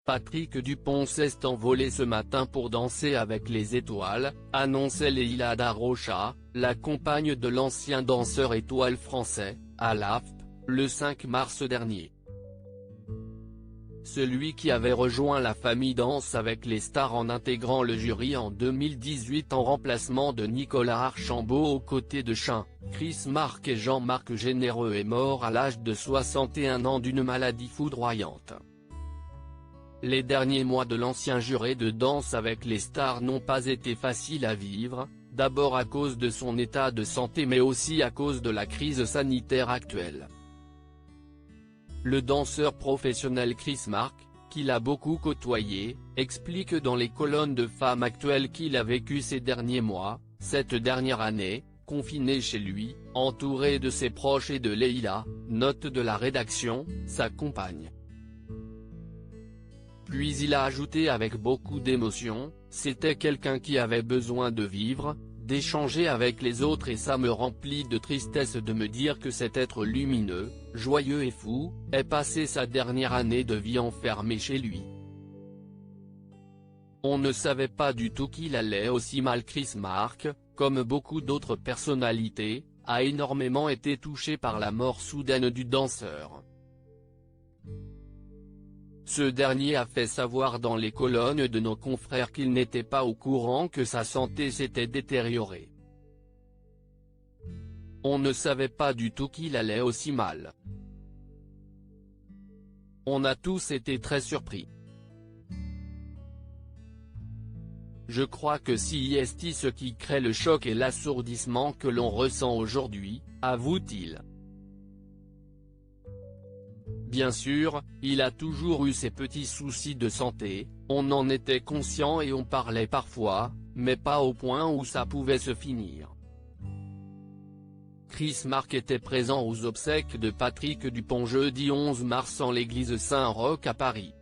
Patrick Dupont s'est envolé ce matin pour danser avec les étoiles, annonçait Leïla Da Rocha, la compagne de l'ancien danseur étoile français, à l'AFP, le 5 mars dernier. Celui qui avait rejoint la famille Danse avec les stars en intégrant le jury en 2018 en remplacement de Nicolas Archambault aux côtés de Chris Marque et Jean-Marc Généreux est mort à l'âge de 61 ans d'une maladie foudroyante. Les derniers mois de l'ancien juré de Danse avec les stars n'ont pas été faciles à vivre, d'abord à cause de son état de santé mais aussi à cause de la crise sanitaire actuelle. Le danseur professionnel Chris Marque, qui l'a beaucoup côtoyé, explique dans les colonnes de Femme Actuelle qu'il a vécu ces derniers mois, cette dernière année, confiné chez lui, entouré de ses proches et de Leïla, note de la rédaction, sa compagne. Puis il a ajouté avec beaucoup d'émotion, c'était quelqu'un qui avait besoin de vivre, d'échanger avec les autres et ça me remplit de tristesse de me dire que cet être lumineux, joyeux et fou, est passé sa dernière année de vie enfermé chez lui. On ne savait pas du tout qu'il allait aussi mal. Chris Marque, comme beaucoup d'autres personnalités, a énormément été touché par la mort soudaine du danseur. Ce dernier a fait savoir dans les colonnes de nos confrères qu'il n'était pas au courant que sa santé s'était détériorée. On ne savait pas du tout qu'il allait aussi mal. On a tous été très surpris. Je crois que c'est ce qui crée le choc et l'assourdissement que l'on ressent aujourd'hui, avoue-t-il. Bien sûr, il a toujours eu ses petits soucis de santé, on en était conscient et on parlait parfois, mais pas au point où ça pouvait se finir. Chris Marque était présent aux obsèques de Patrick Dupont jeudi 11 mars en l'église Saint-Roch à Paris.